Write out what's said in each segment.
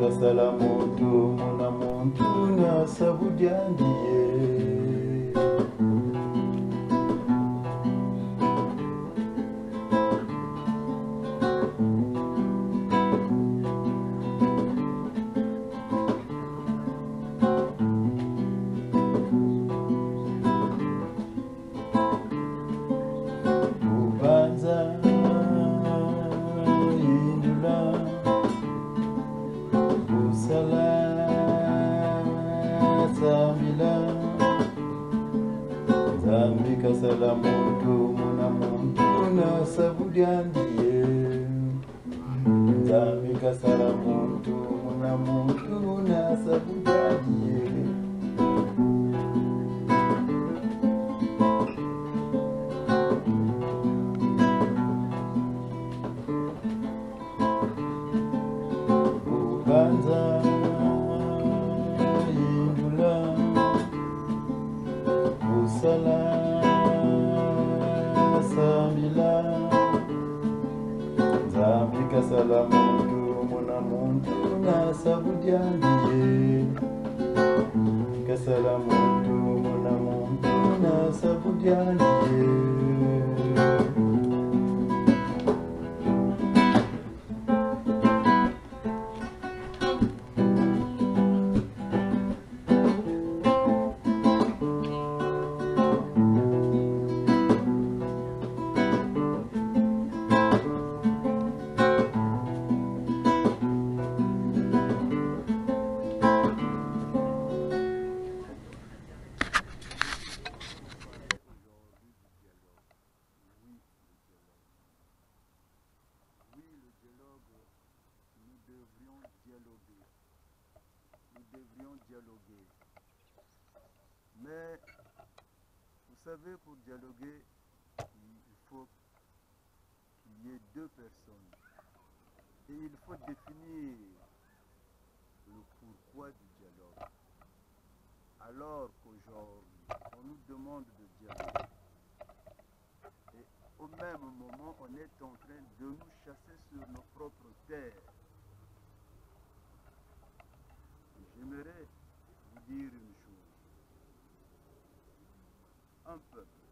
Kasala muntu muna muntu na sabudiandiye ubanza indula busala samila zambi kasala muntu muna muntu na sabudiandiye zambi kasala muntu muna muntu na sabudiandiye ubanza indula busala samila zambi kasala muntu muna muntu na sabudiandiye kasala muntu muna muntu na sabudiandiye Nous devrions dialoguer. Mais vous savez, pour dialoguer, il faut qu'il y ait deux personnes. Et il faut définir le pourquoi du dialogue. Alors qu'aujourd'hui, on nous demande de dialoguer. Et au même moment, on est en train de nous chasser sur nos propres terres. J'aimerais vous dire une chose. Un peuple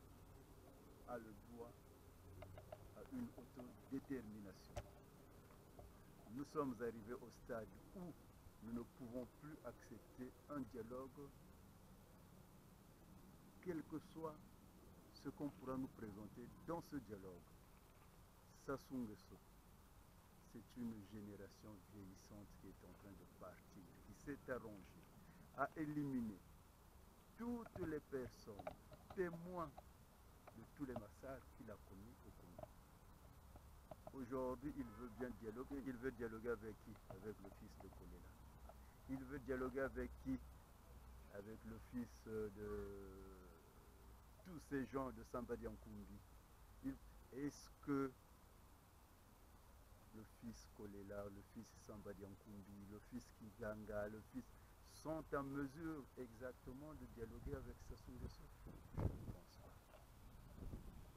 a le droit à une autodétermination. Nous sommes arrivés au stade où nous ne pouvons plus accepter un dialogue, quel que soit ce qu'on pourra nous présenter dans ce dialogue. Sassou Nguesso, c'est une génération vieillissante qui est en train de partir, qui s'est arrangée à éliminer toutes les personnes témoins de tous les massacres qu'il a commis au Congo. Aujourd'hui, il veut bien dialoguer. Il veut dialoguer avec qui? Avec le fils de Kolela. Il veut dialoguer avec qui? Avec le fils de tous ces gens de Samba Diankumbi. Est-ce que le fils Kolela, le fils Samba Diankumbi, le fils Kiganga, le fils sont en mesure exactement de dialoguer avec Sassou Nguesso? Je ne pense pas.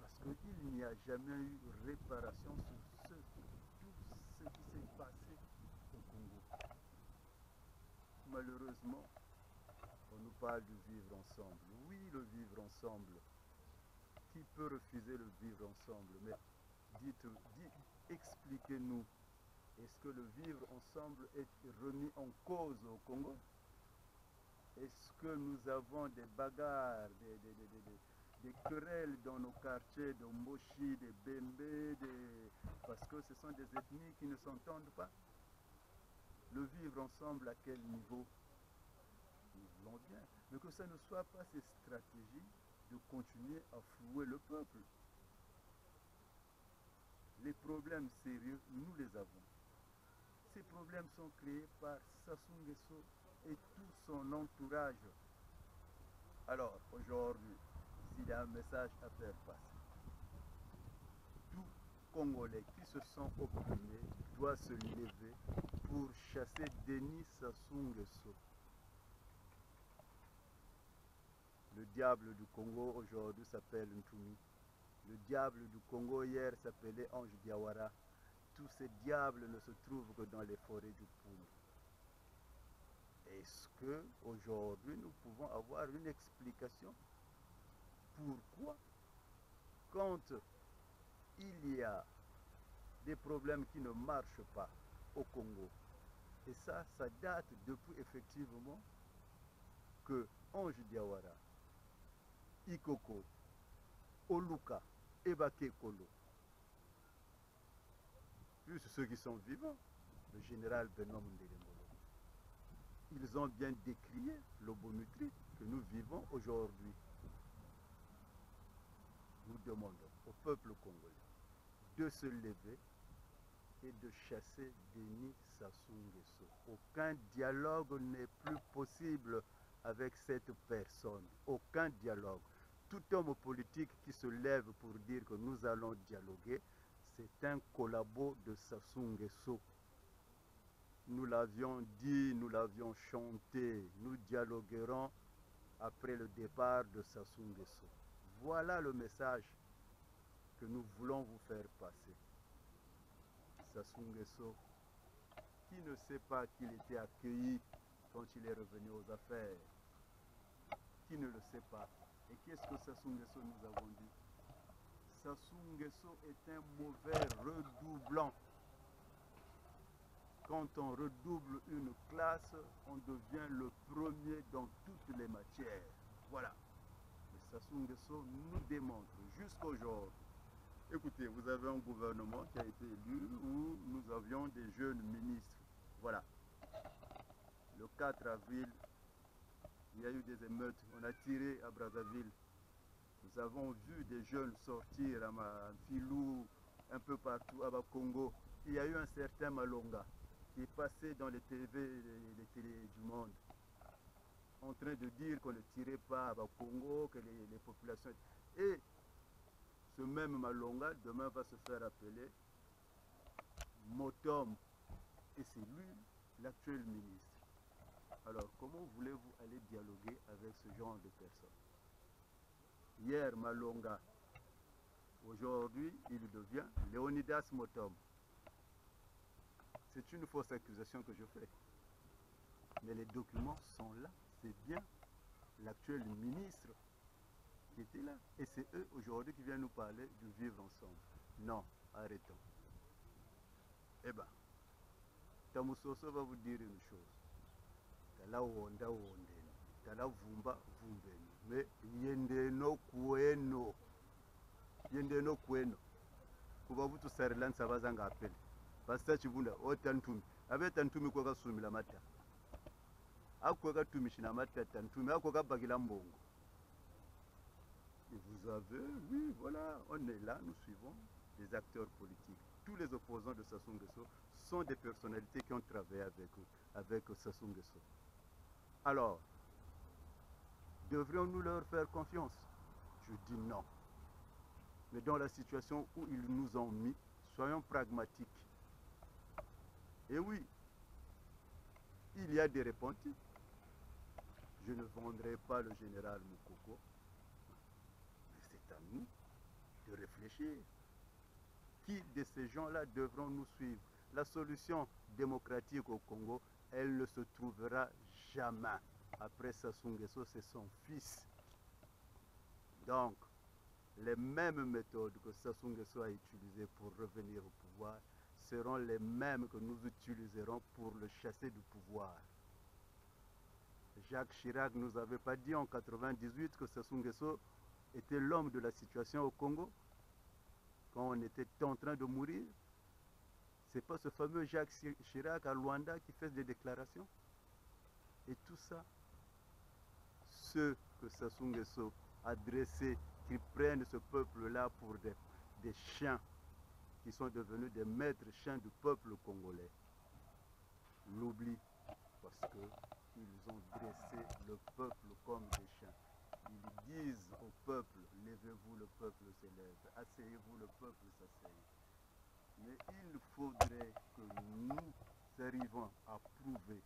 Parce qu'il n'y a jamais eu réparation sur tout ce qui s'est passé au Congo. Malheureusement, on nous parle du vivre ensemble. Oui, le vivre ensemble. Qui peut refuser le vivre ensemble? Mais expliquez-nous. Est-ce que le vivre ensemble est remis en cause au Congo? Est-ce que nous avons des bagarres, des querelles dans nos quartiers, de Mboshi, des Bembe, parce que ce sont des ethnies qui ne s'entendent pas? Le vivre ensemble à quel niveau? Nous voulons bien, mais que ça ne soit pas ces stratégies de continuer à flouer le peuple. Les problèmes sérieux, nous les avons. Ces problèmes sont créés par Sassou Nguesso et tout son entourage. Alors, aujourd'hui, s'il y a un message à faire passer, tout Congolais qui se sent opprimé doit se lever pour chasser Denis Sassou Nguesso. Le diable du Congo aujourd'hui s'appelle Ntumi. Le diable du Congo hier s'appelait Ange Diawara. Tous ces diables ne se trouvent que dans les forêts du Poumou. Est-ce que aujourd'hui nous pouvons avoir une explication pourquoi, quand il y a des problèmes qui ne marchent pas au Congo, et ça date depuis effectivement que Ange Diawara, Ikoko, Oluka, Ebake Kolo, plus ceux qui sont vivants, le général Benoît Mundelengolo, ils ont bien décrié l'obométrie que nous vivons aujourd'hui. Nous demandons au peuple congolais de se lever et de chasser Denis Sassou Nguesso. Aucun dialogue n'est plus possible avec cette personne. Aucun dialogue. Tout homme politique qui se lève pour dire que nous allons dialoguer, c'est un collabo de Sassou Nguesso. Nous l'avions dit, nous l'avions chanté, nous dialoguerons après le départ de Sassou Nguesso. Voilà le message que nous voulons vous faire passer. Sassou Nguesso, qui ne sait pas qu'il était accueilli quand il est revenu aux affaires? Qui ne le sait pas? Et qu'est-ce que Sassou Nguesso nous avons dit? Sassou Nguesso est un mauvais redoublant. Quand on redouble une classe, on devient le premier dans toutes les matières. Voilà. Et Sassou Nguesso nous démontre jusqu'aujourd'hui. Écoutez, vous avez un gouvernement qui a été élu où nous avions des jeunes ministres. Voilà. Le 4 avril, il y a eu des émeutes. On a tiré à Brazzaville. Nous avons vu des jeunes sortir à Filou, un peu partout à Bakongo. Il y a eu un certain Malonga qui est passé dans les TV, les télés du monde, en train de dire qu'on ne tirait pas à Bakongo, que les populations... Et ce même Malonga, demain, va se faire appeler Motom. Et c'est lui, l'actuel ministre. Alors, comment voulez-vous aller dialoguer avec ce genre de personnes? Hier, Malonga. Aujourd'hui, il devient Léonidas Motom. C'est une fausse accusation que je fais. Mais les documents sont là. C'est bien l'actuel ministre qui était là. Et c'est eux aujourd'hui qui viennent nous parler du vivre ensemble. Non, arrêtons. Eh bien, Tamusoso va vous dire une chose. Tala wonda wondeno, tala vumba vumbeno, mais yendeno kueno. Yendeno kueno. Kuba vutu sarilan sabazanga apele. Basta chibunda o tantumi. Abe tantumi kwa kasumila mata. Akweka tumishina mata tantumi, akweka bagila mbongo. Et vous avez, oui, voilà, on est là, nous suivons des acteurs politiques. Tous les opposants de Sassou Nguesso sont des personnalités qui ont travaillé avec Sassou Nguesso. Alors, devrions-nous leur faire confiance? Je dis non. Mais dans la situation où ils nous ont mis, soyons pragmatiques. Et oui, il y a des repentis. Je ne vendrai pas le général Moukoko. Mais c'est à nous de réfléchir. Qui de ces gens-là devront nous suivre? La solution démocratique au Congo, elle ne se trouvera jamais. Après Sassou Nguesso, c'est son fils. Donc, les mêmes méthodes que Sassou Nguesso a utilisées pour revenir au pouvoir seront les mêmes que nous utiliserons pour le chasser du pouvoir. Jacques Chirac ne nous avait pas dit en 1998 que Sassou Nguesso était l'homme de la situation au Congo quand on était en train de mourir. C'est pas ce fameux Jacques Chirac à Luanda qui fait des déclarations. Et tout ça, ceux que Sassou Nguesso a dressés, qui prennent ce peuple-là pour des chiens, qui sont devenus des maîtres chiens du peuple congolais, l'oublient parce qu'ils ont dressé le peuple comme des chiens. dise au peuple, levez-vous, le peuple se lève, asseyez-vous, le peuple s'asseye. Mais il faudrait que nous arrivions à prouver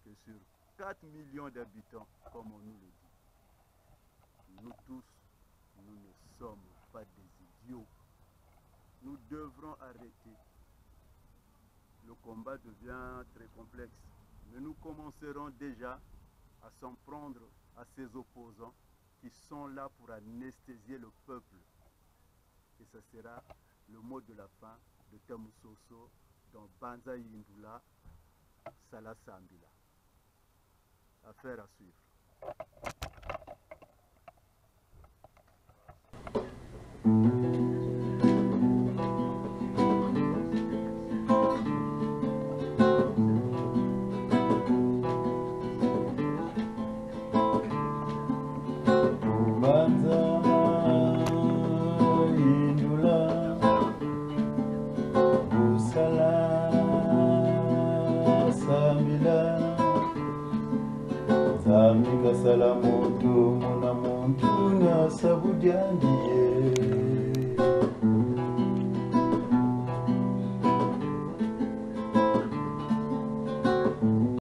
que sur 4 millions d'habitants, comme on nous le dit, nous tous, nous ne sommes pas des idiots. Nous devrons arrêter. Le combat devient très complexe. Mais nous commencerons déjà à s'en prendre à ces opposants qui sont là pour anesthésier le peuple. Et ce sera le mot de la fin de Tamusoso dans Banza Yindula Sala Sambila. Affaire à suivre. Kasala muntu muna muntu na sabujandiye